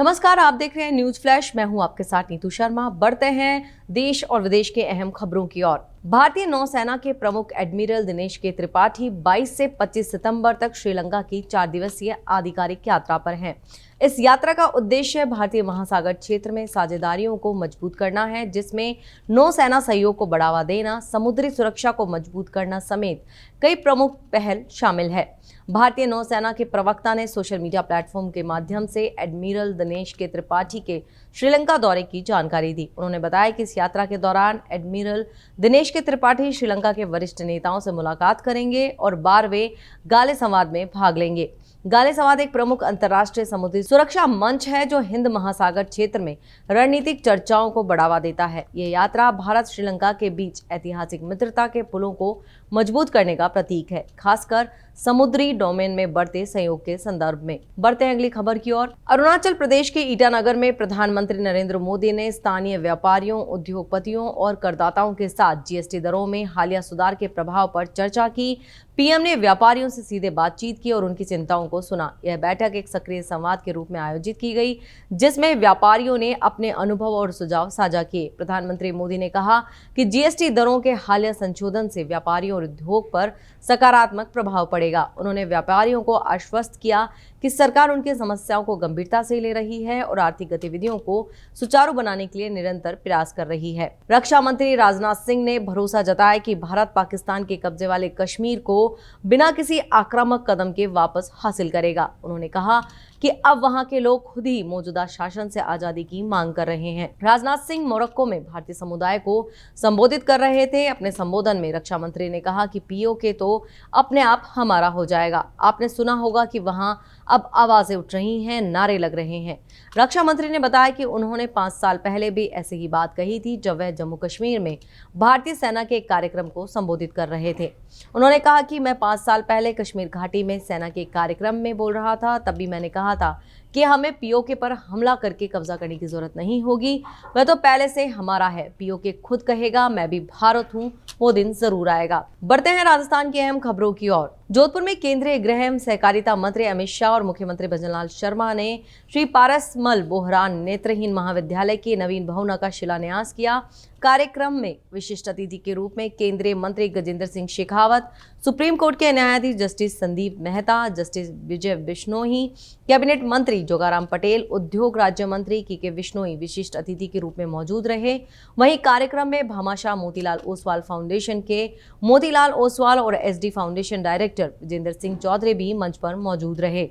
नमस्कार, आप देख रहे हैं न्यूज फ्लैश। मैं हूं आपके साथ नीतू शर्मा। बढ़ते हैं देश और विदेश के अहम खबरों की ओर। भारतीय नौसेना के प्रमुख एडमिरल दिनेश के त्रिपाठी 22 से 25 सितंबर तक श्रीलंका की 4 दिवसीय आधिकारिक यात्रा पर हैं। इस यात्रा का उद्देश्य भारतीय महासागर क्षेत्र में साझेदारियों को मजबूत करना है, जिसमें नौसेना सहयोग को बढ़ावा देना, समुद्री सुरक्षा को मजबूत करना समेत कई प्रमुख पहल शामिल है। भारतीय नौसेना के प्रवक्ता ने सोशल मीडिया प्लेटफॉर्म के माध्यम से एडमिरल दिनेश के त्रिपाठी के श्रीलंका दौरे की जानकारी दी। उन्होंने बताया कि इस यात्रा के दौरान एडमिरल दिनेश के त्रिपाठी श्रीलंका के वरिष्ठ नेताओं से मुलाकात करेंगे और 12वें गाले संवाद में भाग लेंगे। गाले संवाद एक प्रमुख अंतर्राष्ट्रीय समुद्री सुरक्षा मंच है जो हिंद महासागर क्षेत्र में रणनीतिक चर्चाओं को बढ़ावा देता है। यह यात्रा भारत श्रीलंका के बीच ऐतिहासिक मित्रता के पुलों को मजबूत करने का प्रतीक है, खासकर समुद्री डोमेन में बढ़ते सहयोग के संदर्भ में। बढ़ते हैं अगली खबर की ओर। अरुणाचल प्रदेश के ईटानगर में प्रधानमंत्री नरेंद्र मोदी ने स्थानीय व्यापारियों, उद्योगपतियों और करदाताओं के साथ जीएसटी दरों में हालिया सुधार के प्रभाव पर चर्चा की। पीएम ने व्यापारियों से सीधे बातचीत की और उनकी चिंताओं को सुना। यह बैठक एक सक्रिय संवाद के रूप में आयोजित की गई, जिसमें व्यापारियों ने अपने अनुभव और सुझाव साझा किए। प्रधानमंत्री मोदी ने कहा कि जीएसटी दरों के हालिया संशोधन से व्यापारियों और उद्योग पर सकारात्मक प्रभाव पड़ेगा। उन्होंने व्यापारियों को आश्वस्त किया कि सरकार उनकी समस्याओं को गंभीरता से ले रही है और आर्थिक गतिविधियों को सुचारू बनाने के लिए निरंतर प्रयास कर रही है। रक्षा मंत्री राजनाथ सिंह ने भरोसा जताया कि भारत पाकिस्तान के कब्जे वाले कश्मीर को बिना किसी आक्रामक कदम के वापस हासिल करेगा। उन्होंने कहा कि अब वहां के लोग खुद ही मौजूदा शासन से आजादी की मांग कर रहे हैं। राजनाथ सिंह मोरक्को में भारतीय समुदाय को संबोधित कर रहे थे। अपने संबोधन में रक्षा मंत्री ने कहा कि पीओके तो अपने आप हमारा हो जाएगा। आपने सुना होगा कि वहां अब आवाजें उठ रही हैं, नारे लग रहे हैं। रक्षा मंत्री ने बताया कि उन्होंने 5 साल पहले भी ऐसी ही बात कही थी, जब वह जम्मू कश्मीर में भारतीय सेना के एक कार्यक्रम को संबोधित कर रहे थे। उन्होंने कहा कि मैं 5 साल पहले कश्मीर घाटी में सेना के कार्यक्रम में बोल रहा था। तब भी मैंने कहा था कि हमें पीओके पर हमला करके कब्जा करने की जरूरत नहीं होगी, वह तो पहले से हमारा है। पीओके खुद कहेगा मैं भी भारत हूं, वो दिन जरूर आएगा। बढ़ते हैं राजस्थान की अहम खबरों की ओर। जोधपुर में केंद्रीय गृह एवं सहकारिता मंत्री अमित शाह और मुख्यमंत्री भजनलाल शर्मा ने श्री पारसमल बोहरा नेत्रहीन महाविद्यालय के नवीन भवन का शिलान्यास किया। कार्यक्रम में विशिष्ट अतिथि के रूप में केंद्रीय मंत्री गजेंद्र सिंह शेखावत, सुप्रीम कोर्ट के न्यायाधीश जस्टिस संदीप मेहता, जस्टिस विजय बिश्नोई, कैबिनेट मंत्री जोगाराम पटेल, उद्योग राज्य मंत्री के बिश्नोई विशिष्ट अतिथि के रूप में मौजूद रहे। वहीं कार्यक्रम में भामाशाह मोतीलाल ओसवाल फाउंडेशन के मोतीलाल ओसवाल और SD foundation director Vijendra Singh Chaudhary भी मंच पर मौजूद रहे।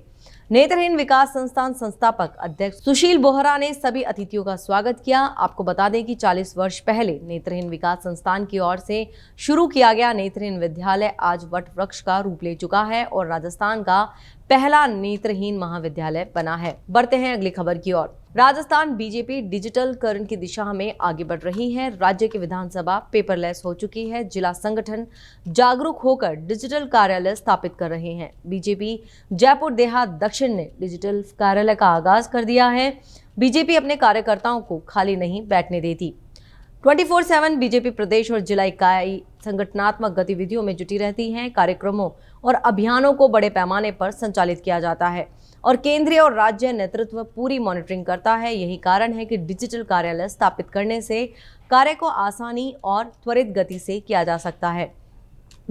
नेत्रहीन विकास संस्थान संस्थापक अध्यक्ष सुशील बोहरा ने सभी अतिथियों का स्वागत किया। आपको बता दें कि 40 वर्ष पहले नेत्रहीन विकास संस्थान की ओर से शुरू किया गया नेत्रहीन विद्यालय आज वट वृक्ष का रूप ले चुका है और राजस्थान का पहला नेत्रहीन महाविद्यालय बना है। बढ़ते हैं अगली खबर की ओर। राजस्थान बीजेपी डिजिटलकरण की दिशा में आगे बढ़ रही है। राज्य की विधानसभा पेपरलेस हो चुकी है। जिला संगठन जागरूक होकर डिजिटल कार्यालय स्थापित कर रहे हैं। बीजेपी जयपुर देहात दक्षिण ने डिजिटल कार्यालय का आगाज कर दिया है। बीजेपी अपने कार्यकर्ताओं को खाली नहीं बैठने देती। 24/7 बीजेपी प्रदेश और जिला इकाई संगठनात्मक गतिविधियों में जुटी रहती हैं। कार्यक्रमों और अभियानों को बड़े पैमाने पर संचालित किया जाता है और केंद्रीय और राज्य नेतृत्व पूरी मॉनिटरिंग करता है। यही कारण है कि डिजिटल कार्यालय स्थापित करने से कार्य को आसानी और त्वरित गति से किया जा सकता है।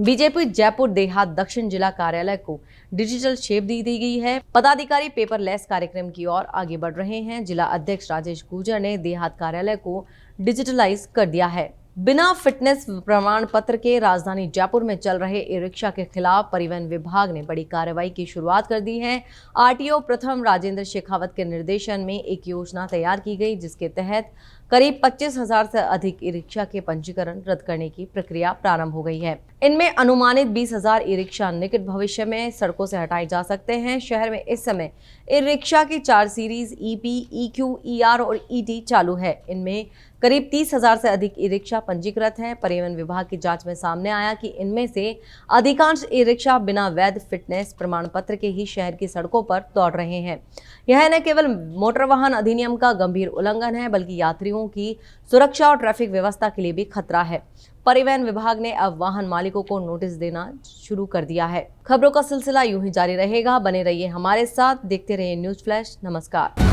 बीजेपी जयपुर देहात दक्षिण जिला कार्यालय को डिजिटल शेप दी गई है। पदाधिकारी पेपरलेस कार्यक्रम की ओर आगे बढ़ रहे हैं। जिला अध्यक्ष राजेश गुर्जर ने देहात कार्यालय को डिजिटलाइज कर दिया है। बिना फिटनेस प्रमाण पत्र के राजधानी जयपुर में चल रहे ई रिक्शा के खिलाफ परिवहन विभाग ने बड़ी कार्रवाई की शुरुआत कर दी है। आरटीओ प्रथम राजेंद्र शेखावत के निर्देशन में एक योजना तैयार की गई, जिसके तहत करीब 25,000 से अधिक ई रिक्शा के पंजीकरण रद्द करने की प्रक्रिया प्रारंभ हो गई है। इनमें अनुमानित 20,000 ई रिक्शा निकट भविष्य में सड़कों से हटाए जा सकते हैं। शहर में इस समय ई रिक्शा की 4 सीरीज ईपी, ईक्यू, ईआर और ईटी चालू है। इनमें करीब 30,000 से अधिक ई रिक्शा पंजीकृत हैं। परिवहन विभाग की जांच में सामने आया कि इनमें से अधिकांश ई रिक्शा बिना वैध फिटनेस प्रमाण पत्र के ही शहर की सड़कों पर दौड़ रहे हैं। यह न केवल मोटर वाहन अधिनियम का गंभीर उल्लंघन है, बल्कि यात्रियों की सुरक्षा और ट्रैफिक व्यवस्था के लिए भी खतरा है। परिवहन विभाग ने अब वाहन मालिकों को नोटिस देना शुरू कर दिया है। खबरों का सिलसिला यूं ही जारी रहेगा। बने रहिए हमारे साथ, देखते रहिए न्यूज फ्लैश। नमस्कार।